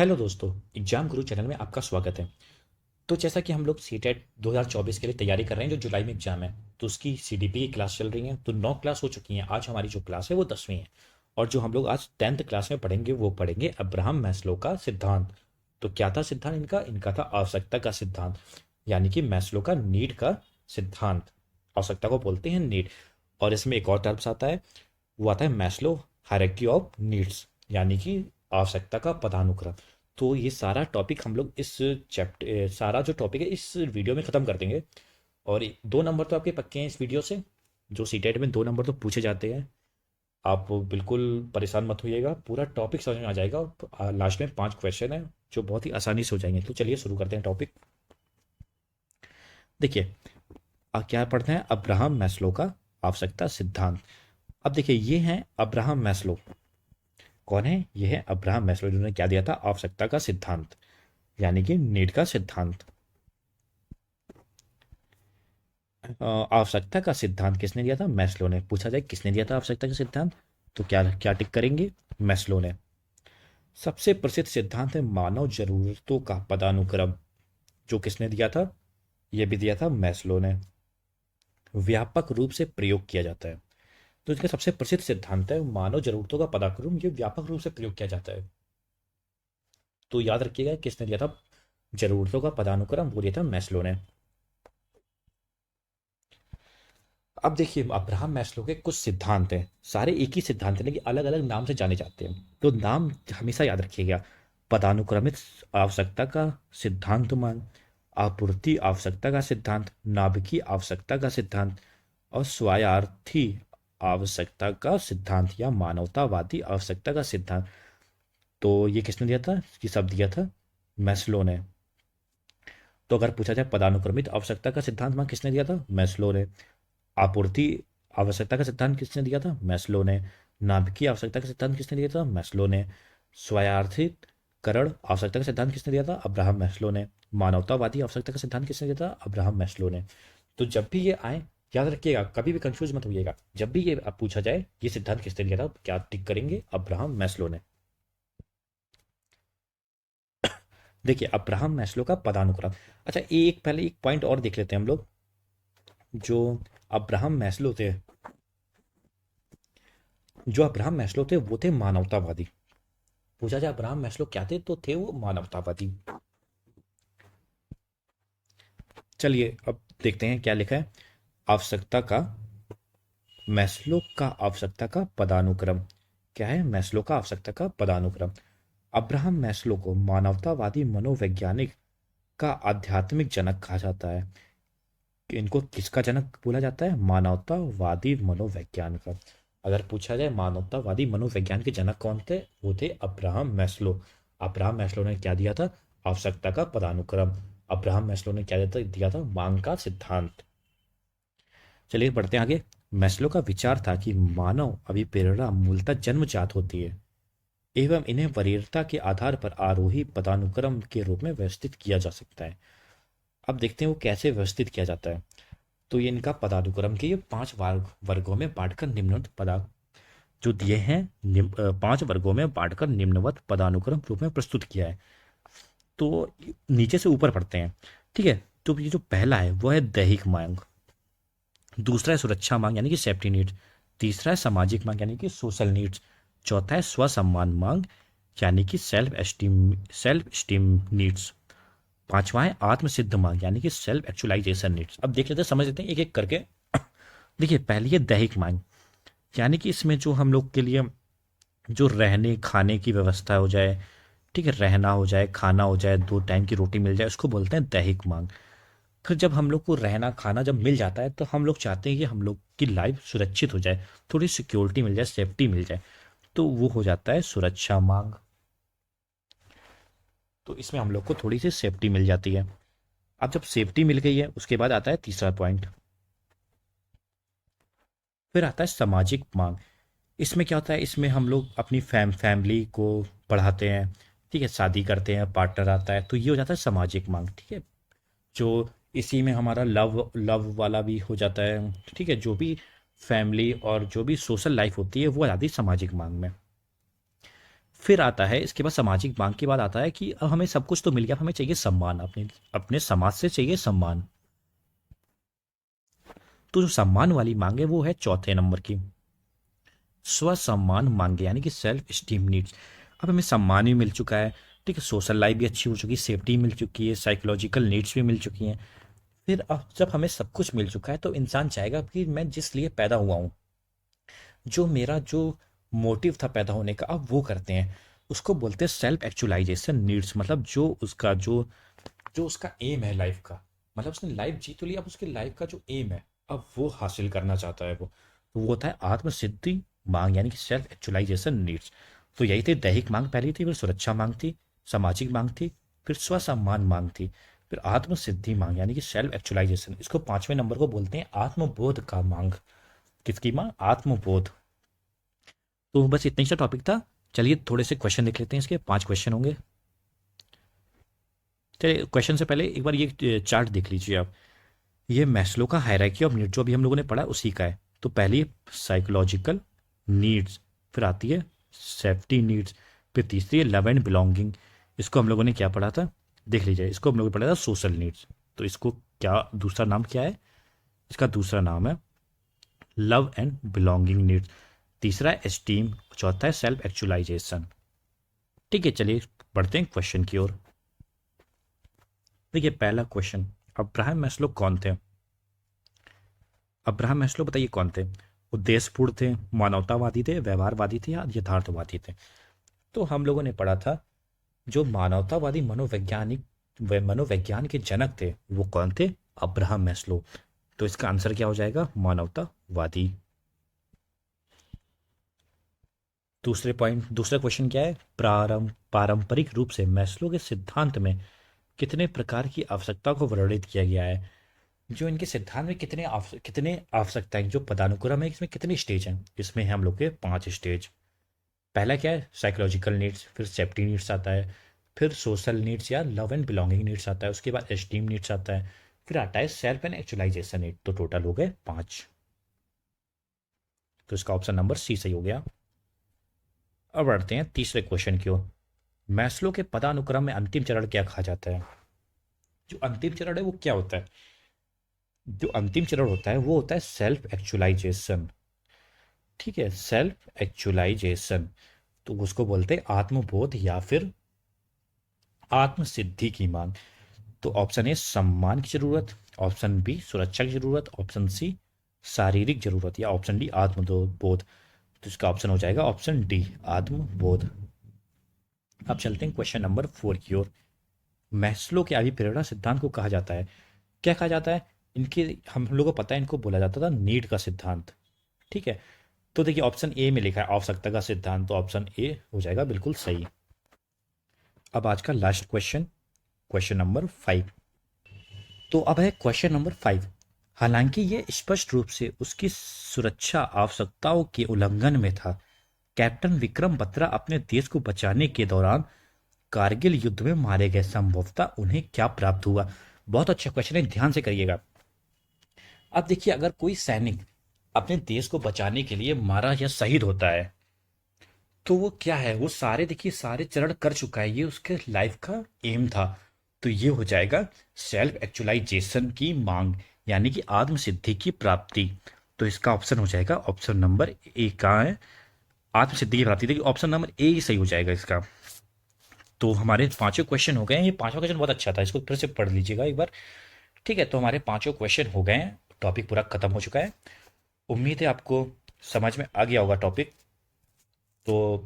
Hello दोस्तों, exam गुरु channel में आपका स्वागत है। तो जैसा कि हम लोग सीटेट 2024 के लिए तैयारी कर रहे हैं, जो जुलाई में एग्जाम है, तो उसकी सीडीपी की क्लास चल रही है। तो 9 क्लास हो चुकी हैं। आज हमारी जो क्लास है वो 10वीं है। और जो हम लोग आज 10th क्लास में पढ़ेंगे वो पढ़ेंगे अब्राहम मैस्लो का सिद्धांत। तो क्या था सिद्धांत इनका था आवश्यकता का सिद्धांत, यानी कि मैस्लो का नीड का सिद्धांत। आवश्यकता को बोलते हैं नीड। और इसमें एक और टर्म्स आता है, वो आता है मैस्लो हायरार्की ऑफ नीड्स, यानी कि आवश्यकता का पदानुक्रम। तो ये सारा टॉपिक हम लोग इस चैप्टर सारा जो टॉपिक है इस वीडियो में ख़त्म कर देंगे। और 2 नंबर तो आपके पक्के हैं इस वीडियो से। जो सीटेट में 2 नंबर तो पूछे जाते हैं। आप बिल्कुल परेशान मत होइएगा, पूरा टॉपिक समझ में आ जाएगा। और लास्ट में 5 क्वेश्चन है जो बहुत ही आसानी से हो जाएंगे। तो चलिए शुरू करते हैं टॉपिक। देखिए, क्या पढ़ते हैं, अब्राहम मैस्लो का आवश्यकता सिद्धांत। अब देखिए, ये हैं अब्राहम मैस्लो। कौन है ये? है अब्राहम मैस्लो, जिन्होंने क्या दिया था, आवश्यकता का सिद्धांत, यानी कि नीड का सिद्धांत। आवश्यकता का सिद्धांत किसने दिया था? मैस्लो ने। पूछा जाए किसने दिया था आवश्यकता का सिद्धांत, तो क्या क्या टिक करेंगे? मैस्लो ने। सबसे प्रसिद्ध सिद्धांत है मानव जरूरतों का पदानुक्रम, जो किसने दिया था? यह भी दिया था मैस्लो ने। व्यापक रूप से प्रयोग किया जाता है। तो इसका सबसे प्रसिद्ध सिद्धांत है मानव जरूरतों का पदानुक्रम, ये व्यापक रूप से प्रयोग किया जाता है। तो याद रखिएगा किसने दिया था जरूरतों का पदानुक्रम, वो दिया था मैस्लो ने। अब देखिए, अब्राहम मैस्लो के कुछ सिद्धांत हैं, सारे एक ही सिद्धांत हैं लेकिन अलग अलग नाम से जाने जाते हैं। तो नाम हमेशा याद रखिएगा। पदानुक्रमित आवश्यकता का सिद्धांत मान, आपूर्ति आवश्यकता का सिद्धांत, नाभिकीय आवश्यकता का सिद्धांत और स्वार्थी आवश्यकता का सिद्धांत या मानवतावादी आवश्यकता का सिद्धांत। तो ये किसने दिया था? ये सब दिया था मैस्लो ने। तो अगर पूछा जाए पदानुक्रमित आवश्यकता का सिद्धांत मान किसने दिया था? मैस्लो ने। आपूर्ति आवश्यकता का सिद्धांत किसने दिया था? मैस्लो ने। नाभिकीय आवश्यकता का सिद्धांत किसने दिया था? मैस्लो ने। स्वायत्तीकरण आवश्यकता का सिद्धांत किसने दिया था? अब्राहम मैस्लो ने। मानवतावादी आवश्यकता का सिद्धांत किसने दिया था? अब्राहम मैस्लो ने। तो जब भी ये आए, याद रखिएगा, कभी भी कंफ्यूज मत होइएगा। जब भी ये आप पूछा जाए ये सिद्धांत किसने दिया था, क्या टिक करेंगे? अब्राहम मैस्लो ने। देखिए, अब्राहम मैस्लो का पदानुक्रम। अच्छा, एक पहले एक पॉइंट और देख लेते हैं हम लोग। जो अब्राहम मैस्लो थे, वो थे मानवतावादी। पूछा जाए अब्राहम मैस्लो क्या थे, तो थे वो मानवतावादी। चलिए अब देखते हैं क्या लिखा है। आवश्यकता का मैस्लो का आवश्यकता का पदानुक्रम क्या है? मैस्लो का आवश्यकता का पदानुक्रम। अब्राहम मैस्लो को मानवतावादी मनोवैज्ञानिक का आध्यात्मिक जनक कहा जाता है। कि इनको किसका जनक बोला जाता है? मानवतावादी मनोविज्ञान का। अगर पूछा जाए मानवतावादी मनोविज्ञान के जनक कौन थे, वो थे अब्राहम मैस्लो। अब्राहम मैस्लो ने क्या दिया था? आवश्यकता का पदानुक्रम। अब्राहम मैस्लो ने क्या दिया था? मांग का सिद्धांत। चलिए बढ़ते हैं आगे। मैस्लो का विचार था कि मानव अभिप्रेरणा मूलतः जन्मजात होती है एवं इन्हें वरीयता के आधार पर आरोही पदानुक्रम के रूप में व्यवस्थित किया जा सकता है। अब देखते हैं वो कैसे व्यवस्थित किया जाता है। तो ये इनका पदानुक्रम के ये 5 वर्गों में बांटकर निम्नवत पदा जो दिए हैं, 5 वर्गों में बांटकर निम्नवत पदानुक्रम रूप में प्रस्तुत किया है। तो नीचे से ऊपर पढ़ते हैं, ठीक है। तो ये जो पहला है वो है दैहिक मांग। दूसरा है सुरक्षा मांग, यानी कि सेफ्टी नीड्स। तीसरा है सामाजिक मांग, यानी कि सोशल नीड्स। चौथा है स्वसम्मान मांग, यानी कि सेल्फ स्टीम नीड्स। पांचवा है आत्म सिद्ध मांग, यानी कि सेल्फ एक्चुअलाइजेशन नीड्स। अब देख लेते हैं, समझ लेते हैं एक एक करके। देखिए, पहली है दैहिक मांग, यानी कि इसमें जो हम लोग के लिए जो रहने खाने की व्यवस्था हो जाए, ठीक है, रहना हो जाए, खाना हो जाए, 2 टाइम की रोटी मिल जाए, उसको बोलते हैं दैहिक मांग। फिर जब हम लोग को रहना खाना जब मिल जाता है तो हम लोग चाहते हैं कि हम लोग की लाइफ सुरक्षित हो जाए, थोड़ी सिक्योरिटी मिल जाए, सेफ्टी मिल जाए, तो वो हो जाता है सुरक्षा मांग। तो इसमें हम लोग को थोड़ी सी सेफ्टी मिल जाती है। अब जब सेफ्टी मिल गई है, उसके बाद आता है तीसरा पॉइंट। फिर आता है सामाजिक मांग। इसमें क्या होता है, इसमें हम लोग अपनी फैमिली को बढ़ाते हैं, ठीक है, शादी करते हैं, पार्टनर आता है, तो ये हो जाता है सामाजिक मांग, ठीक है। जो इसी में हमारा लव लव वाला भी हो जाता है, ठीक है। जो भी फैमिली और जो भी सोशल लाइफ होती है वो आ जाती है सामाजिक मांग में। फिर आता है इसके बाद सामाजिक मांग के बाद आता है कि अब हमें सब कुछ तो मिल गया, अब हमें चाहिए सम्मान, अपने अपने समाज से चाहिए सम्मान। तो जो सम्मान वाली मांग है वो है चौथे नंबर की, स्व सम्मान मांगे, यानी कि सेल्फ स्टीम नीड्स। अब हमें सम्मान भी मिल चुका है, ठीक है, सोशल लाइफ भी अच्छी हो चुकी है, सेफ्टी मिल चुकी है, साइकोलॉजिकल नीड्स भी मिल चुकी हैं। फिर अब जब हमें सब कुछ मिल चुका है तो इंसान चाहेगा कि मैं जिस लिए पैदा हुआ हूँ, जो मेरा जो मोटिव था पैदा होने का, अब वो करते हैं। उसको बोलते हैं सेल्फ एक्चुअलाइजेशन नीड्स, मतलब जो उसका जो जो उसका एम है लाइफ का, मतलब उसने लाइफ जी तो ली, अब उसकी लाइफ का जो एम है अब वो हासिल करना चाहता है वो, तो वो होता है आत्म सिद्धि मांग, यानी कि सेल्फ एक्चुअलाइजेशन नीड्स। तो यही थी दैहिक मांग पहली थी, फिर सुरक्षा मांग थी, सामाजिक मांग थी, फिर स्वसम्मान मांग थी, फिर आत्म सिद्धि मांग यानी कि सेल्फ एक्चुअलाइजेशन। इसको पांचवें नंबर को बोलते हैं आत्मबोध का मांग। किसकी मांग? आत्मबोध। तो बस इतना ही सा टॉपिक था। चलिए थोड़े से क्वेश्चन देख लेते हैं, इसके 5 क्वेश्चन होंगे। चलिए क्वेश्चन से पहले एक बार ये चार्ट देख लीजिए आप। ये मैस्लो का हायरार्की ऑफ नीड्स जो अभी हम लोगों ने पढ़ा उसी का है। तो पहली साइकोलॉजिकल नीड्स, फिर आती है सेफ्टी नीड्स, फिर तीसरी है लव एंड बिलोंगिंग। इसको हम लोगों ने क्या पढ़ा था? देख लीजिए, इसको हम लोगों ने पढ़ा था सोशल नीड्स। तो इसको क्या दूसरा नाम क्या है? इसका दूसरा नाम है लव एंड बिलोंगिंग नीड्स। तीसरा है एस्टीम, चौथा है सेल्फ एक्चुअलाइजेशन। ठीक है, चलिए बढ़ते हैं क्वेश्चन की ओर। देखिए पहला क्वेश्चन, अब्राहम मैस्लो कौन थे? अब्राहम मैस्लो बताइए कौन थे? उद्देश्यपूर्ण थे, मानवतावादी थे, व्यवहारवादी थे या यथार्थवादी थे? तो हम लोगों ने पढ़ा था जो मानवतावादी मनोवैज्ञानिक व मनोविज्ञान के जनक थे वो कौन थे? Abraham Maslow. तो इसका आंसर क्या हो जाएगा? मानवतावादी। दूसरे पॉइंट, दूसरा क्वेश्चन क्या है? पारंपरिक रूप से मैस्लो के सिद्धांत में कितने प्रकार की आवश्यकता को वर्णित किया गया है? जो इनके सिद्धांत में कितने आवश्यकताएं, जो पदानुक्रम है इसमें कितने स्टेज हैं? इसमें है हम लोग के 5 स्टेज। पहला क्या है? साइकोलॉजिकल नीड्स, फिर सेफ्टी नीड्स आता है, फिर सोशल नीड्स या लव एंड बिलोंगिंग नीड्स आता है, उसके बाद एस्टीम नीड्स आता है, फिर आता है सेल्फ एंड एक्चुअलाइजेशन नीड। तो टोटल हो गए 5। तो इसका ऑप्शन नंबर सी सही हो गया। अब बढ़ते हैं तीसरे क्वेश्चन की ओर। मैस्लो के पदानुक्रम में अंतिम चरण क्या कहा जाता है? जो अंतिम चरण है वो क्या होता है? जो अंतिम चरण होता है वो होता है सेल्फ एक्चुअलाइजेशन। ठीक है, सेल्फ एक्चुअलाइजेशन। तो उसको बोलते हैं आत्मबोध या फिर आत्म सिद्धि की मांग। तो ऑप्शन ए सम्मान की जरूरत, ऑप्शन बी सुरक्षा की जरूरत, ऑप्शन सी शारीरिक जरूरत, या ऑप्शन डी आत्मबोध। तो इसका ऑप्शन हो जाएगा ऑप्शन डी, आत्मबोध। अब चलते हैं क्वेश्चन नंबर 4 की ओर। मैस्लो के अभिप्रेरणा सिद्धांत को कहा जाता है, क्या कहा जाता है? इनके, हम लोगों को पता है इनको बोला जाता था नीड का सिद्धांत। ठीक है, तो देखिए ऑप्शन ए में लिखा है आवश्यकता का सिद्धांत, तो ऑप्शन ए हो जाएगा बिल्कुल सही। अब आज का लास्ट क्वेश्चन, क्वेश्चन नंबर 5। तो अब है क्वेश्चन नंबर 5। हालांकि ये स्पष्ट रूप से उसकी सुरक्षा आवश्यकताओं के उल्लंघन में था, कैप्टन विक्रम बत्रा अपने देश को बचाने के दौरान कारगिल युद्ध में मारे गए, संभवतः उन्हें क्या प्राप्त हुआ? बहुत अच्छा क्वेश्चन है, ध्यान से करिएगा। अब देखिए, अगर कोई सैनिक अपने देश को बचाने के लिए मारा या शहीद होता है तो वो क्या है, वो सारे देखिए सारे चरण कर चुका है, ये उसके लाइफ का एम था। तो ये हो जाएगा सेल्फ एक्चुअलाइजेशन की मांग, यानी कि आत्म सिद्धि की प्राप्ति। तो इसका ऑप्शन हो जाएगा ऑप्शन नंबर ए। कहाँ है? आत्म सिद्धि की प्राप्ति, देखिए ऑप्शन नंबर ए ही सही हो जाएगा इसका। तो हमारे पांचों क्वेश्चन हो गए हैं। ये पांचवा क्वेश्चन बहुत अच्छा था, इसको फिर से पढ़ लीजिएगा एक बार। ठीक है, तो हमारे पांचों क्वेश्चन हो गए हैं, टॉपिक पूरा खत्म हो चुका है। उम्मीद है आपको समझ में आ गया होगा टॉपिक। तो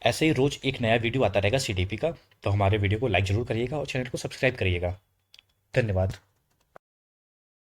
ऐसे ही रोज एक नया वीडियो आता रहेगा सीडीपी का, तो हमारे वीडियो को लाइक जरूर करिएगा और चैनल को सब्सक्राइब करिएगा। धन्यवाद।